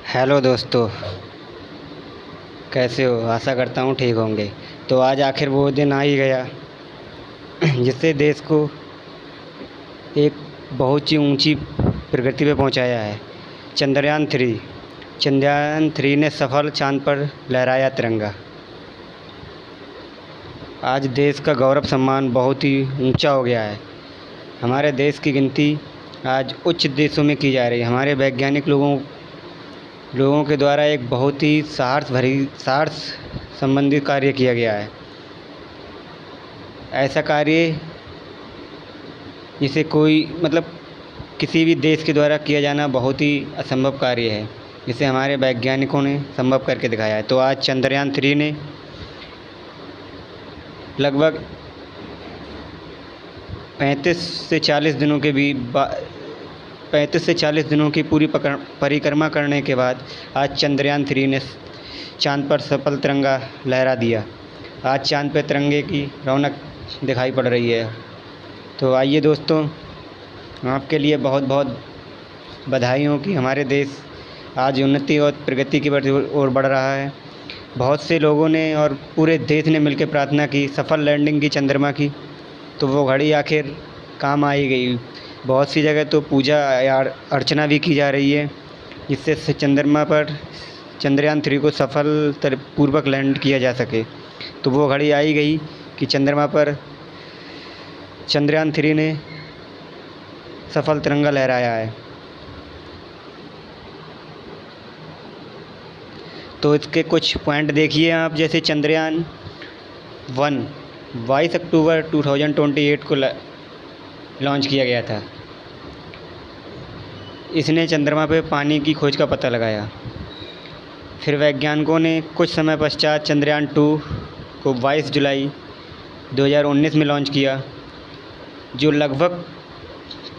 Hello दोस्तों, कैसे हो? आशा करता हूँ ठीक होंगे। तो आज आखिर वो दिन आ ही गया जिससे देश को एक बहुत ही ऊंची प्रगति पे पहुंचाया है। चंद्रयान 3 ने सफल चांद पर लहराया तिरंगा। आज देश का गौरव सम्मान बहुत ही ऊंचा हो गया है। हमारे देश की गिनती आज उच्च देशों में की जा रही है। हमारे वैज्ञानिक लोगों के द्वारा एक बहुत ही साहस संबंधित कार्य किया गया है। ऐसा कार्य जिसे कोई किसी भी देश के द्वारा किया जाना बहुत ही असंभव कार्य है, जिसे हमारे वैज्ञानिकों ने संभव करके दिखाया है। तो आज चंद्रयान 3 ने लगभग 35 से 40 दिनों के भी 35 से 40 दिनों की पूरी परिक्रमा करने के बाद आज चंद्रयान 3 ने चाँद पर सफल तिरंगा लहरा दिया। आज चाँद पर तिरंगे की रौनक दिखाई पड़ रही है। तो आइए दोस्तों, आपके लिए बहुत बहुत बधाई हो कि हमारे देश आज उन्नति और प्रगति की ओर बढ़ रहा है। बहुत से लोगों ने और पूरे देश ने मिलकर प्रार्थना की, सफल लैंडिंग की चंद्रमा की, तो वो घड़ी आखिर काम आ ही गई। बहुत सी जगह तो पूजा या अर्चना भी की जा रही है, जिससे चंद्रमा पर चंद्रयान 3 को पूर्वक लैंड किया जा सके। तो वो घड़ी आई गई कि चंद्रमा पर चंद्रयान 3 ने सफल तिरंगा लहराया है। तो इसके कुछ पॉइंट देखिए आप। जैसे चंद्रयान 1 22 अक्टूबर 2028 को लॉन्च किया गया था। इसने चंद्रमा पर पानी की खोज का पता लगाया। फिर वैज्ञानिकों ने कुछ समय पश्चात चंद्रयान 2 को 22 जुलाई 2019 में लॉन्च किया, जो लगभग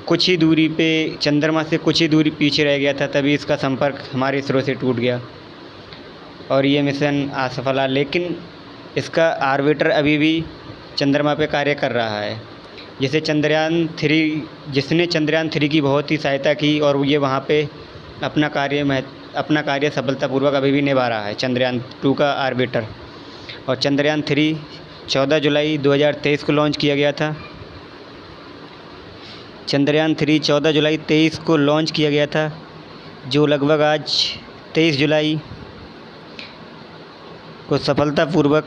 कुछ ही दूरी पे चंद्रमा से कुछ ही दूरी पीछे रह गया था। तभी इसका संपर्क हमारे इसरो से टूट गया और ये मिशन असफल रहा। लेकिन इसका ऑर्बिटर अभी भी चंद्रमा पे कार्य कर रहा है, जिसने चंद्रयान 3 की बहुत ही सहायता की और ये वहाँ पे अपना कार्य सफलतापूर्वक अभी भी निभा रहा है, चंद्रयान 2 का ऑर्बिटर। और चंद्रयान 3 14 जुलाई 2023 को लॉन्च किया गया था। चंद्रयान 3 14 जुलाई 23 को लॉन्च किया गया था, जो लगभग आज 23 जुलाई को सफलतापूर्वक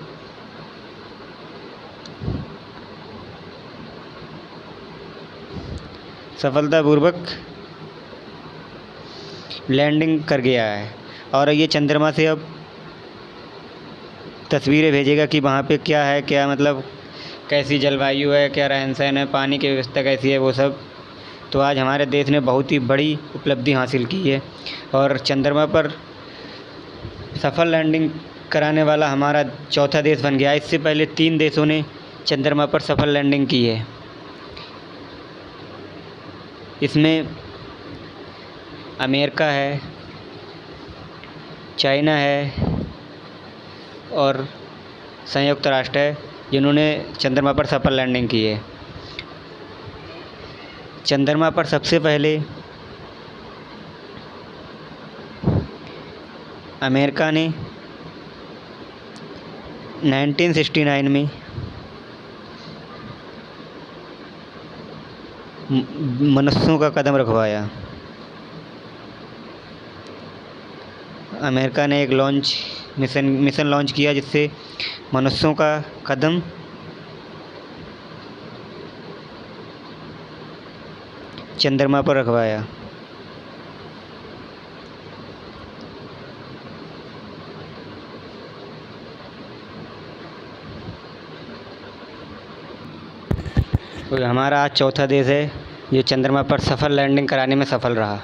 लैंडिंग कर गया है। और ये चंद्रमा से अब तस्वीरें भेजेगा कि वहाँ पे क्या है, कैसी जलवायु है, क्या रहन सहन है, पानी की व्यवस्था कैसी है, वो सब। तो आज हमारे देश ने बहुत ही बड़ी उपलब्धि हासिल की है और चंद्रमा पर सफल लैंडिंग कराने वाला हमारा चौथा देश बन गया। इससे पहले 3 देशों ने चंद्रमा पर सफल लैंडिंग की है। इसमें अमेरिका है, चाइना है और संयुक्त राष्ट्र है, जिन्होंने चंद्रमा पर सफल लैंडिंग की है। चंद्रमा पर सबसे पहले अमेरिका ने 1969 में मनुष्यों का कदम रखवाया। अमेरिका ने एक मिशन लॉन्च किया, जिससे मनुष्यों का कदम चंद्रमा पर रखवाया। तो हमारा आज चौथा देश है जो चंद्रमा पर सफल लैंडिंग कराने में सफल रहा।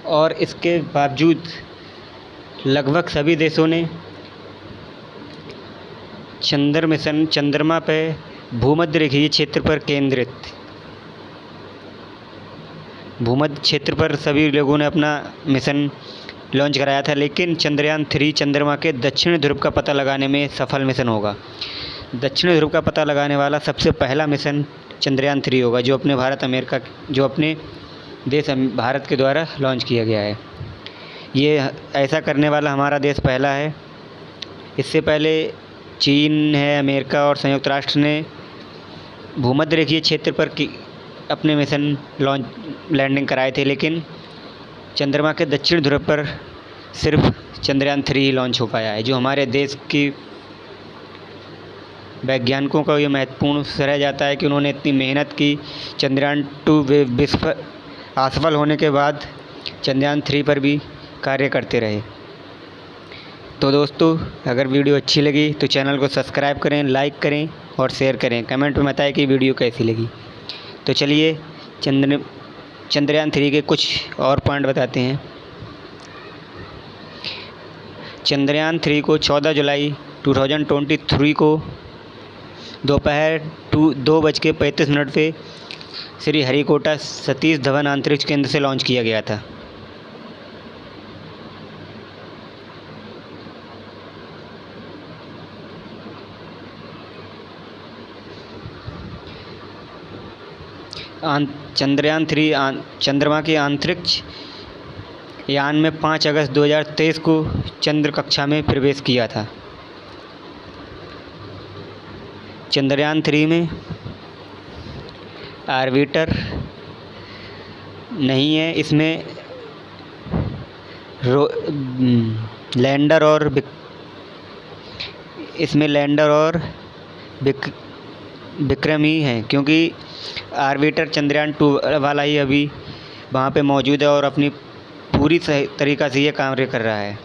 और इसके बावजूद लगभग सभी देशों ने चंद्रमा पे भूमध्य रेखीय क्षेत्र पर भूमध्य क्षेत्र पर सभी लोगों ने अपना मिशन लॉन्च कराया था। लेकिन चंद्रयान 3 चंद्रमा के दक्षिण ध्रुव का पता लगाने में सफल मिशन होगा। दक्षिण ध्रुव का पता लगाने वाला सबसे पहला मिशन चंद्रयान 3 होगा, जो अपने देश भारत के द्वारा लॉन्च किया गया है। ये ऐसा करने वाला हमारा देश पहला है। इससे पहले चीन है, अमेरिका और संयुक्त राष्ट्र ने भूमध्य रेखीय क्षेत्र पर अपने मिशन लैंडिंग कराए थे, लेकिन चंद्रमा के दक्षिण ध्रुव पर सिर्फ चंद्रयान 3 ही लॉन्च हो पाया है, जो हमारे देश की वैज्ञानिकों का ये महत्वपूर्ण रह जाता है कि उन्होंने इतनी मेहनत की। चंद्रयान 2 असफल होने के बाद चंद्रयान 3 पर भी कार्य करते रहे। तो दोस्तों, अगर वीडियो अच्छी लगी तो चैनल को सब्सक्राइब करें, लाइक करें और शेयर करें। कमेंट में बताएं कि वीडियो कैसी लगी। तो चलिए चंद्रयान 3 के कुछ और पॉइंट बताते हैं। चंद्रयान 3 को 14 जुलाई 2023 को दोपहर 2:35 पे श्री हरिकोटा सतीश धवन अंतरिक्ष केंद्र से लॉन्च किया गया था। चंद्रयान 3 चंद्रमा के अंतरिक्ष यान में 5 अगस्त 2023 को चंद्र कक्षा में प्रवेश किया था। चंद्रयान 3 में ऑर्बिटर नहीं है, इसमें लैंडर और विक्रम ही हैं, क्योंकि ऑर्बिटर चंद्रयान 2 वाला ही अभी वहाँ पे मौजूद है और अपनी पूरी सही तरीक़ा से ये कार्य कर रहा है।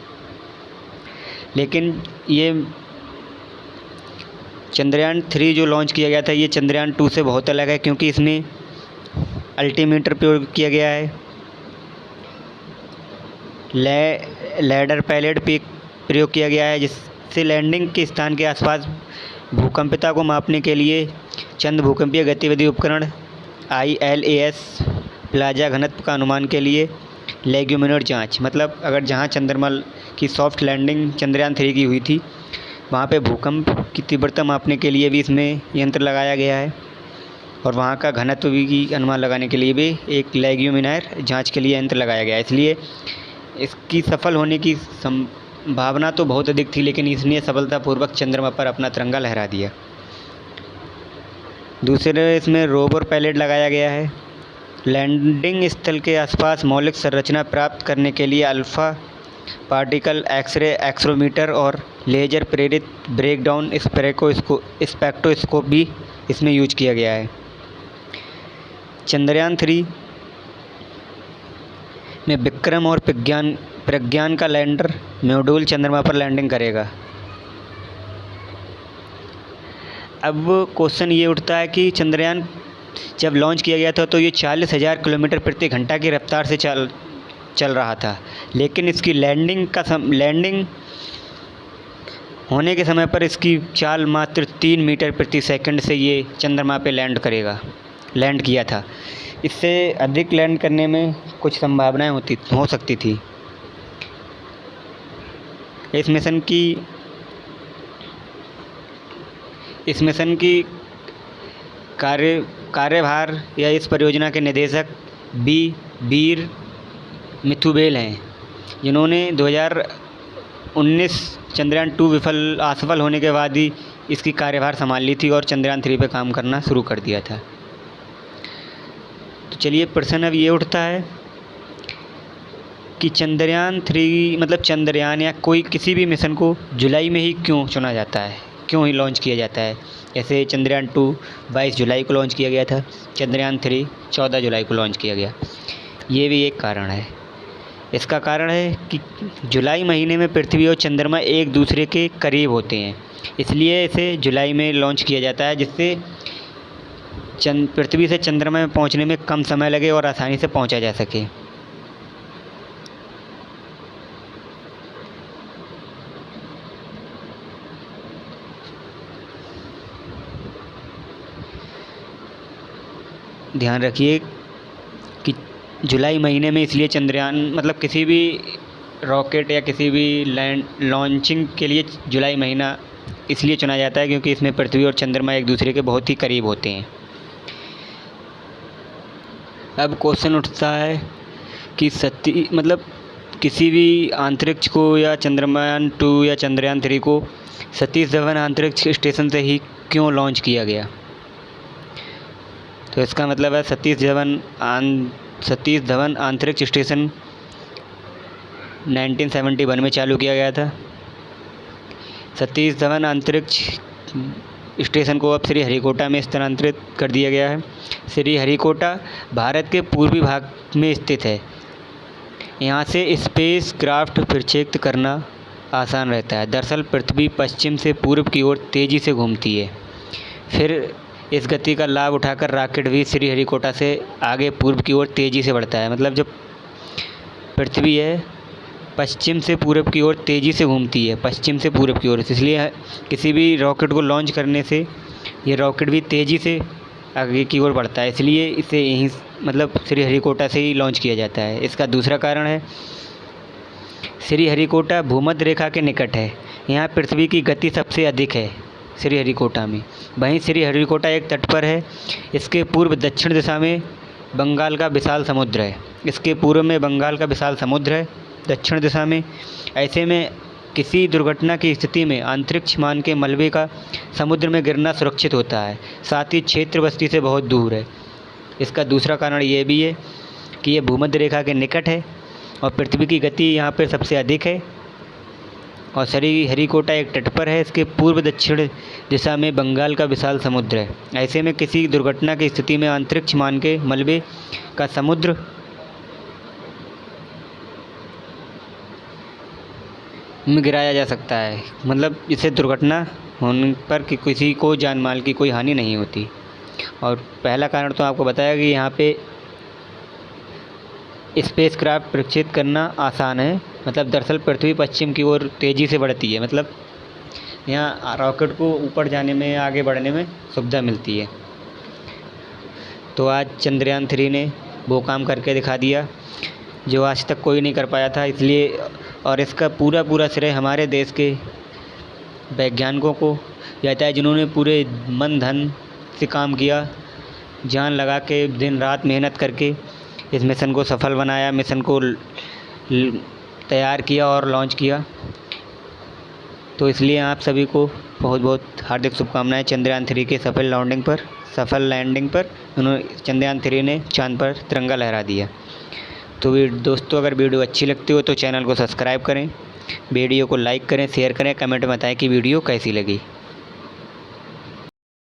लेकिन ये चंद्रयान 3 जो लॉन्च किया गया था, ये चंद्रयान 2 से बहुत अलग है, क्योंकि इसमें अल्टीमीटर प्रयोग किया गया है, लैडर पैलेट प्रयोग किया गया है, जिससे लैंडिंग के स्थान के आसपास भूकंपिता को मापने के लिए चंद्र भूकंपीय गतिविधि उपकरण ILAS प्लाजा घनत्व का अनुमान के लिए लेग्यूमिनर जांच, मतलब अगर जहां चंद्रमा की सॉफ्ट लैंडिंग चंद्रयान 3 की हुई थी, वहां पे भूकंप की तीव्रता मापने के लिए भी इसमें यंत्र लगाया गया है, और वहां का घनत्व भी की अनुमान लगाने के लिए भी एक लेग्यूमिनर जांच के लिए यंत्र लगाया गया है। इसलिए इसकी सफल होने की संभावना तो बहुत अधिक थी, लेकिन इसने सफलतापूर्वक चंद्रमा पर अपना तिरंगा लहरा दिया। दूसरे इसमें रोवर पैलेट लगाया गया है। लैंडिंग स्थल के आसपास मौलिक संरचना प्राप्त करने के लिए अल्फ़ा पार्टिकल एक्सरे एक्सरोमीटर और लेज़र प्रेरित ब्रेकडाउन स्पेक्ट्रोस्कोप भी इसमें यूज किया गया है। चंद्रयान 3 में विक्रम और प्रज्ञान का लैंडर मॉड्यूल चंद्रमा पर लैंडिंग करेगा। अब क्वेश्चन ये उठता है कि चंद्रयान जब लॉन्च किया गया था तो ये 40,000 किलोमीटर प्रति घंटा की रफ्तार से चल रहा था, लेकिन इसकी लैंडिंग होने के समय पर इसकी चाल मात्र 3 मीटर प्रति सेकंड से ये चंद्रमा पे लैंड किया था। इससे अधिक लैंड करने में कुछ संभावनाएं हो सकती थी। इस मिशन की कार्यभार या इस परियोजना के निदेशक वीर मिथुबेल हैं, जिन्होंने 2019 चंद्रयान 2 असफल होने के बाद ही इसकी कार्यभार संभाल ली थी और चंद्रयान 3 पे काम करना शुरू कर दिया था। तो चलिए, प्रश्न अब ये उठता है कि चंद्रयान 3 मतलब चंद्रयान या किसी भी मिशन को जुलाई में ही क्यों चुना जाता है, क्यों ही लॉन्च किया जाता है। जैसे चंद्रयान 2 22 जुलाई को लॉन्च किया गया था, चंद्रयान 3 14 जुलाई को लॉन्च किया गया। ये भी एक कारण है। इसका कारण है कि जुलाई महीने में पृथ्वी और चंद्रमा एक दूसरे के करीब होते हैं, इसलिए इसे जुलाई में लॉन्च किया जाता है, जिससे पृथ्वी से चंद्रमा में पहुंचने में कम समय लगे और आसानी से पहुंचा जा सके। ध्यान रखिए कि जुलाई महीने में इसलिए चंद्रयान मतलब किसी भी रॉकेट या किसी भी लॉन्चिंग के लिए जुलाई महीना इसलिए चुना जाता है क्योंकि इसमें पृथ्वी और चंद्रमा एक दूसरे के बहुत ही करीब होते हैं। अब क्वेश्चन उठता है कि किसी भी अंतरिक्ष को या चंद्रयान-2 या चंद्रयान-3 को सतीश धवन अंतरिक्ष स्टेशन से ही क्यों लॉन्च किया गया? तो इसका मतलब है सतीश धवन अंतरिक्ष स्टेशन 1971 में चालू किया गया था। सतीश धवन अंतरिक्ष स्टेशन को अब श्रीहरिकोटा में स्थानांतरित कर दिया गया है। श्रीहरिकोटा भारत के पूर्वी भाग में स्थित है। यहाँ से स्पेस क्राफ्ट प्रक्षेपित करना आसान रहता है। दरअसल पृथ्वी पश्चिम से पूर्व की ओर तेज़ी से घूमती है। फिर इस गति का लाभ उठाकर रॉकेट भी श्रीहरिकोटा से आगे पूर्व की ओर तेज़ी से बढ़ता है। मतलब जब पृथ्वी है पश्चिम से पूर्व की ओर तेज़ी से घूमती है, पश्चिम से पूर्व की ओर, इसलिए किसी भी रॉकेट को लॉन्च करने से ये रॉकेट भी तेज़ी से आगे की ओर बढ़ता है, इसलिए इसे यहीं मतलब श्रीहरिकोटा से ही लॉन्च किया जाता है। इसका दूसरा कारण है श्रीहरिकोटा भूमध्य रेखा के निकट है। यहाँ पृथ्वी की गति सबसे अधिक है श्रीहरिकोटा में। वहीं श्रीहरिकोटा एक तट पर है। इसके पूर्व दक्षिण दिशा में बंगाल का विशाल समुद्र है। इसके पूर्व में बंगाल का विशाल समुद्र है, दक्षिण दिशा में। ऐसे में किसी दुर्घटना की स्थिति में अंतरिक्ष यान के मलबे का समुद्र में गिरना सुरक्षित होता है। साथ ही क्षेत्र बस्ती से बहुत दूर है। इसका दूसरा कारण ये भी है कि ये भूमध्य रेखा के निकट है और पृथ्वी की गति यहाँ पर सबसे अधिक है। और श्रीहरिकोटा एक तट पर है। इसके पूर्व दक्षिण दिशा में बंगाल का विशाल समुद्र है। ऐसे में किसी दुर्घटना की स्थिति में अंतरिक्ष यान के मलबे का समुद्र में गिराया जा सकता है। मतलब इससे दुर्घटना होने पर कि किसी को जान माल की कोई हानि नहीं होती। और पहला कारण तो आपको बताया कि यहाँ पे स्पेस क्राफ्ट प्रक्षेपित करना आसान है। मतलब दरअसल पृथ्वी पश्चिम की ओर तेज़ी से बढ़ती है। मतलब यहाँ रॉकेट को ऊपर जाने में, आगे बढ़ने में सुविधा मिलती है। तो आज चंद्रयान-3 ने वो काम करके दिखा दिया जो आज तक कोई नहीं कर पाया था। इसलिए और इसका पूरा श्रेय हमारे देश के वैज्ञानिकों को जाता है जिन्होंने पूरे मन धन से काम किया, जान लगा के दिन रात मेहनत करके इस मिशन को सफल बनाया, मिशन को तैयार किया और लॉन्च किया। तो इसलिए आप सभी को बहुत बहुत हार्दिक शुभकामनाएं चंद्रयान-3 के सफल लैंडिंग पर उन्होंने चंद्रयान-3 ने चाँद पर तिरंगा लहरा दिया। तो दोस्तों अगर वीडियो अच्छी लगती हो तो चैनल को सब्सक्राइब करें, वीडियो को लाइक करें, शेयर करें, कमेंट में बताएं कि वीडियो कैसी लगी।